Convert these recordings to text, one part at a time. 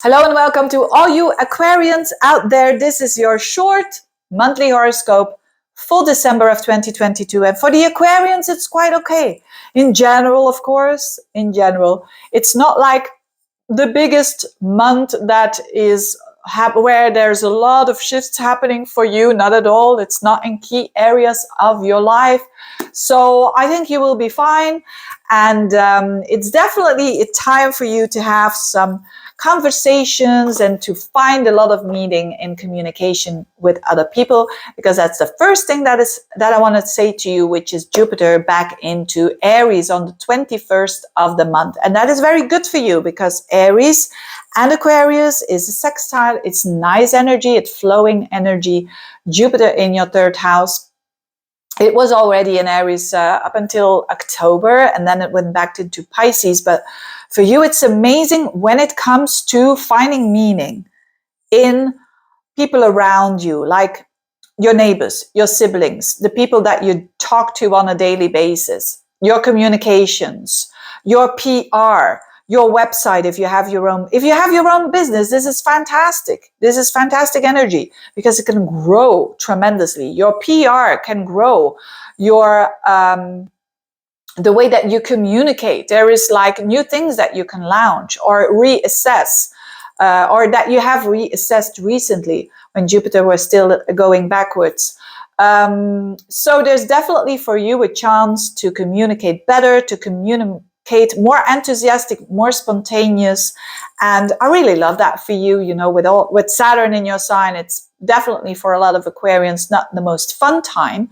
Hello and welcome to all you Aquarians out there. This is your short monthly horoscope for December of 2022. And for the Aquarians, it's quite okay. In general, of course, it's not like the biggest month that is where there's a lot of shifts happening for you. Not at all. It's not in key areas of your life. So I think you will be fine. And it's definitely a time for you to have some conversations and to find a lot of meaning in communication with other people, because that's the first thing that I want to say to you, which is Jupiter back into Aries on the 21st of the month. And that is very good for you because Aries and Aquarius is a sextile. It's nice energy, it's flowing energy. Jupiter in your third house. It was already in Aries up until October, and then it went back into Pisces. But for you, it's amazing when it comes to finding meaning in people around you, like your neighbors, your siblings, the people that you talk to on a daily basis, your communications, your PR, your website. If you have your own business, this is fantastic. This is fantastic energy because it can grow tremendously. Your PR can grow. Your the way that you communicate, there is like new things that you can launch or reassess, or that you have reassessed recently when Jupiter was still going backwards. So there's definitely for you a chance to communicate better, to communicate more enthusiastic, more spontaneous. And I really love that for you, with Saturn in your sign. It's definitely for a lot of Aquarians not the most fun time.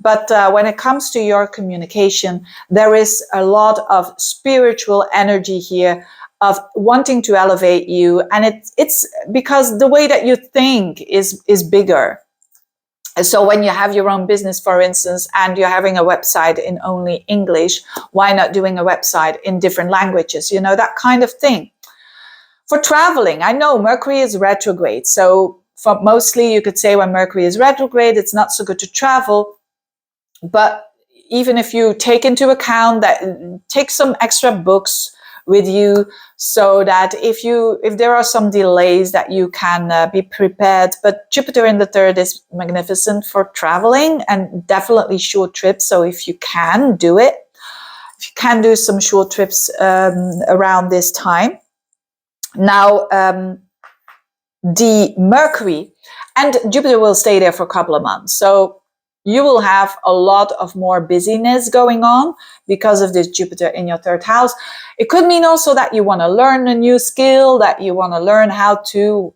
But when it comes to your communication, there is a lot of spiritual energy here of wanting to elevate you. And it's because the way that you think is bigger. So when you have your own business, for instance, and you're having a website in only English, why not doing a website in different languages? That kind of thing. For traveling, I know Mercury is retrograde. So for mostly you could say when Mercury is retrograde, it's not so good to travel. But even if you take into account that, take some extra books with you so that if there are some delays that you can be prepared. But Jupiter in the third is magnificent for traveling and definitely short trips. So if you can do it, if you can do some short trips around this time. Now, the Mercury and Jupiter will stay there for a couple of months. So you will have a lot of more busyness going on because of this Jupiter in your third house. It could mean also that you want to learn a new skill, that you want to learn how to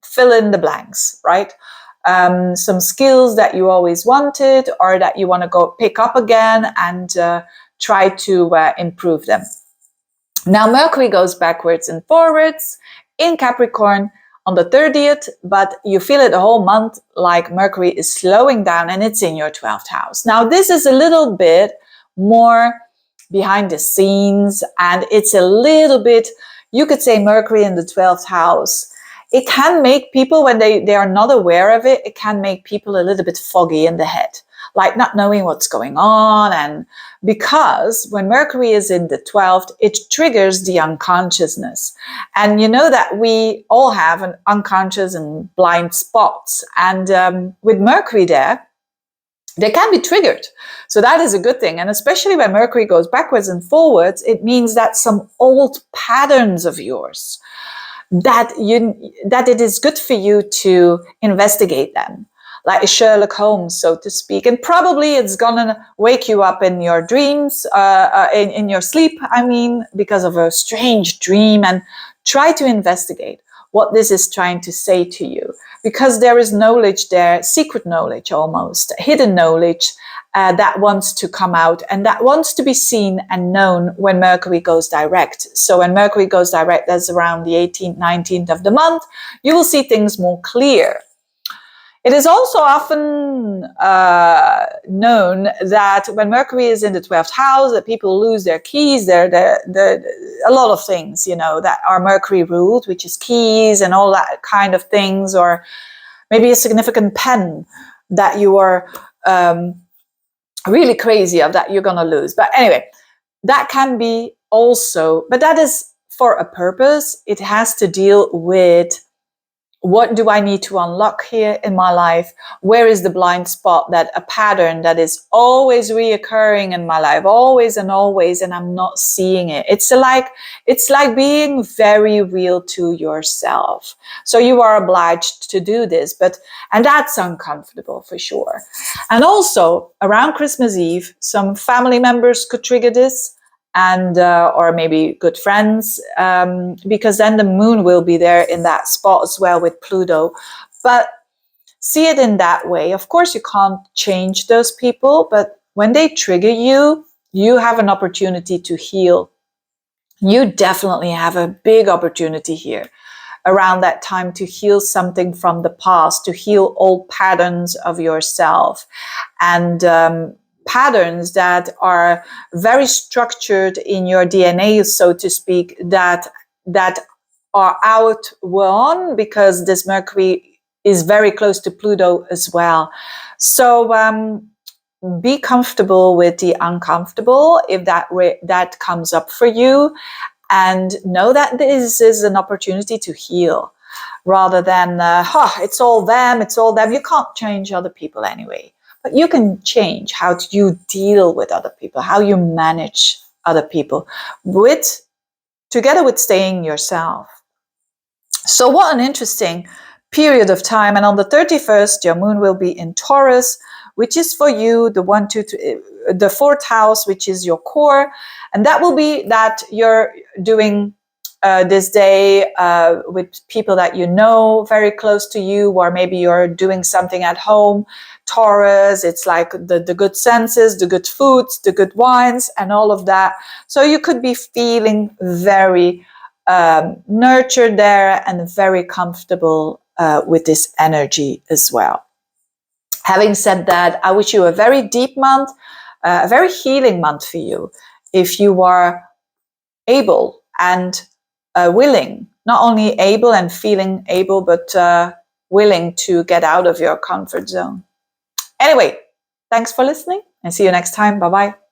fill in the blanks, right? Some skills that you always wanted or that you want to go pick up again and try to improve them. Now, Mercury goes backwards and forwards in Capricorn on the 30th, but you feel it the whole month like Mercury is slowing down and it's in your 12th house. Now, this is a little bit more behind the scenes and it's a little bit, you could say Mercury in the 12th house. It can make people, when they are not aware of it, it can make people a little bit foggy in the head, like not knowing what's going on. And because when Mercury is in the 12th, it triggers the unconsciousness. And you know that we all have an unconscious and blind spots. And with Mercury there, they can be triggered. So that is a good thing. And especially when Mercury goes backwards and forwards, it means that some old patterns of yours, that it is good for you to investigate them. Like a Sherlock Holmes, so to speak. And probably it's gonna wake you up in your dreams, in your sleep, because of a strange dream, and try to investigate what this is trying to say to you. Because there is knowledge there, secret knowledge almost, hidden knowledge that wants to come out and that wants to be seen and known when Mercury goes direct. So when Mercury goes direct, that's around the 18th, 19th of the month, you will see things more clear. It is also often known that when Mercury is in the 12th house, that people lose their keys, a lot of things, that are Mercury ruled, which is keys and all that kind of things, or maybe a significant pen that you are really crazy of that you're going to lose. But anyway, that can be also, but that is for a purpose. It has to deal with, what do I need to unlock here in my life? Where is the blind spot, that a pattern that is always reoccurring in my life, always and always, and I'm not seeing it? It's like being very real to yourself. So you are obliged to do this, and that's uncomfortable for sure. And also around Christmas Eve, some family members could trigger this, and or maybe good friends, because then the moon will be there in that spot as well with Pluto. But see it in that way. Of course, you can't change those people, but when they trigger you, you have an opportunity to heal. You definitely have a big opportunity here around that time to heal something from the past, to heal old patterns of yourself, and patterns that are very structured in your DNA, so to speak, that are outworn because this Mercury is very close to Pluto as well. So be comfortable with the uncomfortable if that comes up for you, and know that this is an opportunity to heal, rather than it's all them. You can't change other people anyway. But you can change how you deal with other people, how you manage other people, together with staying yourself. So what an interesting period of time. And on the 31st, your moon will be in Taurus, which is for you the fourth house, which is your core. And that will be that you're doing this day with people that you know, very close to you, or maybe you're doing something at home. Taurus, it's like the good senses, the good foods, the good wines, and all of that. So you could be feeling very nurtured there and very comfortable with this energy as well. Having said that, I wish you a very deep month, a very healing month for you, if you are able and willing, not only able and feeling able, but willing to get out of your comfort zone. Anyway, thanks for listening, and see you next time. Bye-bye.